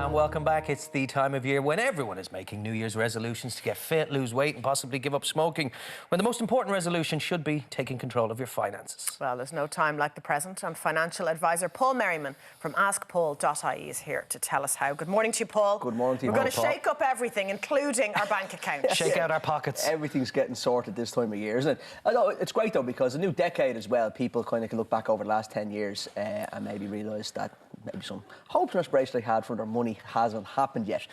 and welcome back. It's the time of year when everyone is making New Year's resolutions to get fit, lose weight and possibly give up smoking, when the most important resolution should be taking control of your finances. Well, there's no time like the present, and financial advisor Paul Merriman from AskPaul.ie is here to tell us how. Good morning to you, Paul. Good morning to you, We're going to Paul. shake up everything, including our bank account. Shake out our pockets. Everything's getting sorted this time of year, isn't it? I know it's great, though, because a new decade as well, people kind of can look back over the last 10 years and maybe realise that maybe some hope and aspiration they had for their money hasn't happened yet.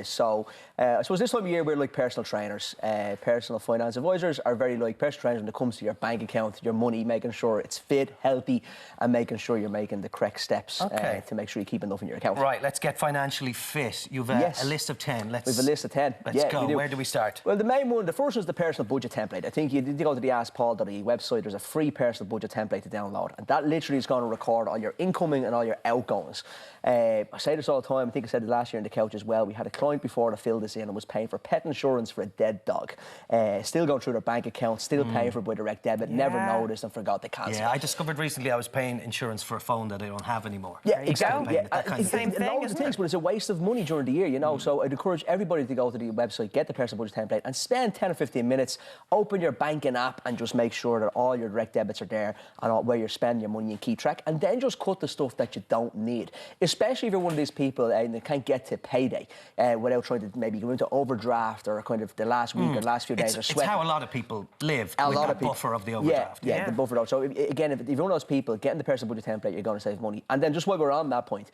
So I suppose this time of year we're like personal trainers. Personal finance advisors are very like personal trainers when it comes to your bank account, your money, making sure it's fit, healthy, and making sure you're making the correct steps to make sure you keep enough in your account. Right, let's get financially fit. You've a list of 10. We have a list of 10. Let's go. Where do we start? Well, the main one, the first one is the personal budget template. I think you need to go to the AskPaul.ie website. There's a free personal budget template to download, and that literally is going to record all your incoming and all your outgoings. I say this all the time. I think I said it last year on the couch as well. We had a client before to fill this in and was paying for pet insurance for a dead dog. Still going through their bank account, still paying for it by direct debit, never noticed and forgot to cancel. Yeah, I discovered recently I was paying insurance for a phone that I don't have anymore. Yeah, exactly. Same thing, loads of things, but it's a waste of money during the year, you know. So I'd encourage everybody to go to the website, get the personal budget template, and spend 10 or 15 minutes, open your banking app, and just make sure that all your direct debits are there and all, where you're spending your money and keep track, and then just cut the stuff that you don't need. Especially if you're one of these people that can't get to payday without trying to maybe go into overdraft or kind of the last week or last few days are sweating. It's how a lot of people live with that buffer of the overdraft. Yeah, the buffer. So again, if you're one of those people, getting the personal budget template, you're going to save money. And then just while we're on that point,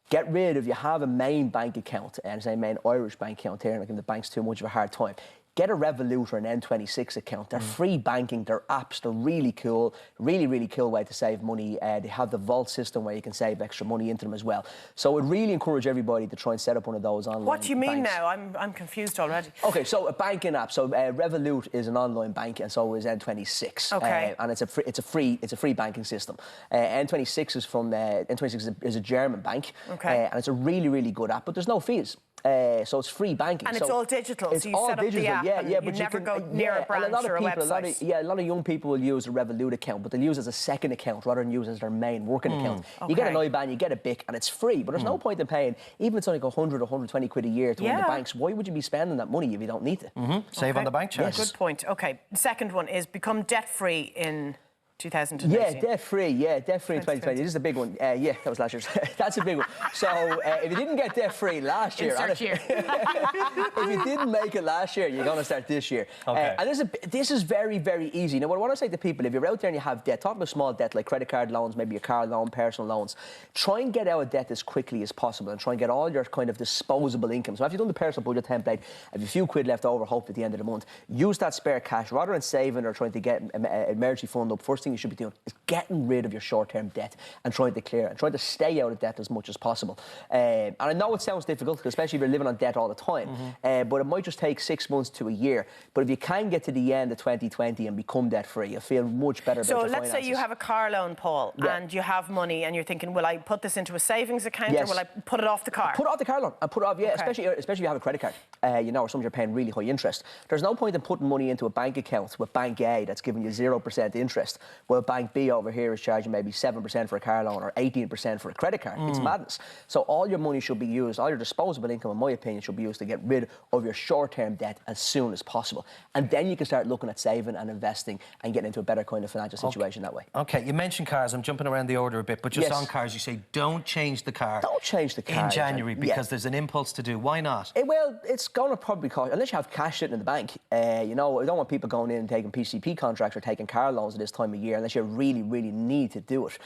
get rid of, you have a main bank account, and say main Irish bank account here, and giving the banks too much of a hard time. Get a Revolut or an N26 account. They're free banking, they're apps, they're really cool. Really cool way to save money. They have the vault system where you can save extra money into them as well. So I'd really encourage everybody to try and set up one of those online What do you mean banks. now? I'm confused already. Okay, so a banking app. So Revolut is an online bank, and so is N26. Okay. And it's a free banking system. N26 is from N26 is a German bank. Okay. And it's a really good app, but there's no fees. So it's free banking. And it's all digital, it's so you all set up digital, the app and but you never go near a branch or a website. A lot of young people will use a Revolut account, but they'll use it as a second account rather than use it as their main working account. You get an IBAN, you get a BIC, and it's free, but there's no point in paying, even if it's only 100 or 120 quid a year to one of the banks, why would you be spending that money if you don't need it? Save on the bank charges. Good point. Okay, the second one is become debt-free in 2018. Yeah, debt-free in 2020. This is a big one. Yeah, that was last year's. That's a big one. So if you didn't get debt-free last year, if you didn't make it last year, you're going to start this year. Okay. And this is very easy. Now, what I want to say to people, if you're out there and you have debt, talk about small debt like credit card loans, maybe your car loan, personal loans, try and get out of debt as quickly as possible and try and get all your kind of disposable income. So after you've done the personal budget template, have a few quid left over, hope at the end of the month, use that spare cash rather than saving or trying to get an emergency fund up. First thing you should be doing is getting rid of your short-term debt and trying to clear it and trying to stay out of debt as much as possible. And I know it sounds difficult, especially if you're living on debt all the time, but it might just take 6 months to a year. But if you can get to the end of 2020 and become debt-free, you'll feel much better about your finances. So let's say you have a car loan, Paul, and you have money and you're thinking, will I put this into a savings account or will I put it off the car? Put it off the car loan and put it off, especially if you have a credit card, or something you're paying really high interest. There's no point in putting money into a bank account with Bank A that's giving you 0% interest, while Bank B over here is charging maybe 7% for a car loan or 18% for a credit card. It's madness. So all your money should be used, all your disposable income, in my opinion, should be used to get rid of your short-term debt as soon as possible. And then you can start looking at saving and investing and getting into a better kind of financial situation that way. Okay, you mentioned cars. I'm jumping around the order a bit, but just on cars, you say don't change the car. Don't change the car in January because there's an impulse to do. Why not? Well, it's going to probably cost, unless you have cash sitting in the bank. You know, I don't want people going in and taking PCP contracts or taking car loans at this time of year unless you really need to do it.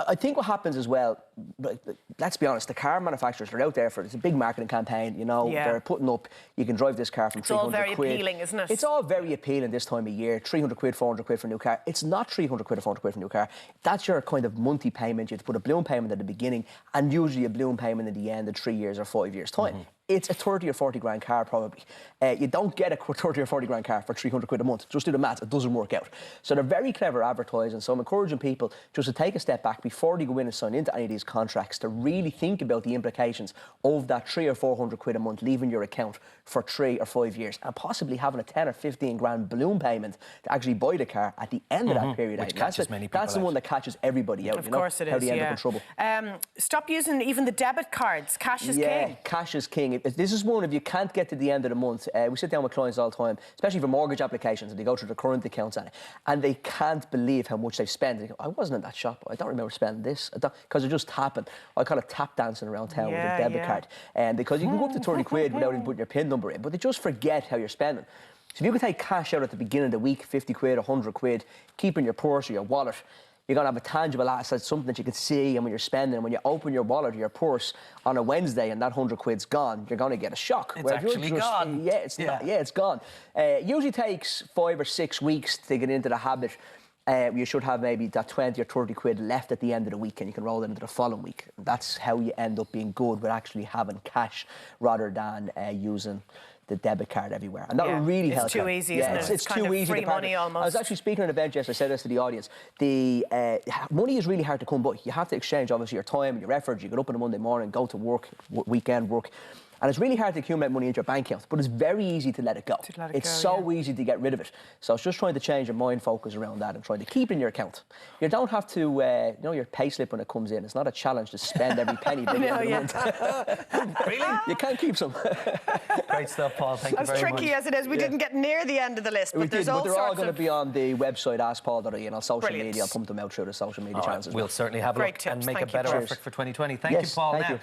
I think what happens as well, let's be honest, the car manufacturers are out there for it. It's a big marketing campaign, you know. They're putting up, you can drive this car from 300 quid. It's all very appealing, isn't it? It's all very appealing this time of year. 300 quid, 400 quid for a new car. It's not 300 quid or 400 quid for a new car. That's your kind of monthly payment. You have to put a balloon payment at the beginning and usually a balloon payment at the end of 3 years or 5 years' time. it's a 30 or 40 grand car probably. You don't get a 30 or 40 grand car for 300 quid a month. Just do the maths, it doesn't work out. So they're very clever advertising. So I'm encouraging people just to take a step back before they go in and sign into any of these contracts, to really think about the implications of that 300 or 400 quid a month leaving your account for 3 or 5 years, and possibly having a 10 or 15 grand balloon payment to actually buy the car at the end of that period. Which catches many people That's the one that catches everybody out. Of course it is, how they end up in trouble. Stop using even the debit cards. Cash is king. Yeah, cash is king. This is one, if you can't get to the end of the month, we sit down with clients all the time, especially for mortgage applications, and they go through the current accounts and they can't believe how much they've spent. They go, I wasn't in that shop. I don't remember spending this. Because it just happened. I call it tap dancing around town with a debit card. And because you can go up to 30 quid without even putting your PIN number in, but they just forget how you're spending. So if you can take cash out at the beginning of the week, 50 quid, 100 quid, keep in your purse or your wallet, you're going to have a tangible asset, something that you can see, and when you're spending, when you open your wallet or your purse on a Wednesday and that 100 quid's gone, you're going to get a shock. It's actually gone. Yeah, it's gone. It usually takes 5 or 6 weeks to get into the habit. You should have maybe that 20 or 30 quid left at the end of the week, and you can roll it into the following week. That's how you end up being good with actually having cash rather than using the debit card everywhere. And that will really help. It's too easy, isn't it? It's too easy. Free money almost. I was actually speaking at an event yesterday, I said this to the audience. The money is really hard to come by. You have to exchange, obviously, your time and your effort. You get up on a Monday morning, go to work, weekend work. And it's really hard to accumulate money into your bank account, but it's very easy to let it go. It's so easy to get rid of it. So it's just trying to change your mind focus around that and trying to keep it in your account. You don't have to, you know, your pay slip when it comes in. It's not a challenge to spend every penny by the end of the month. Really? You can't keep some. Great stuff, Paul. Thank you very much. As tricky as it is, we didn't get near the end of the list, but there's all sorts of... They're all going to be on the website, askpaul.ie, and on social media. I'll pump them out through the social media channels as well. We'll certainly have a look and make a better effort for 2020. Thank you, Paul. Thank you.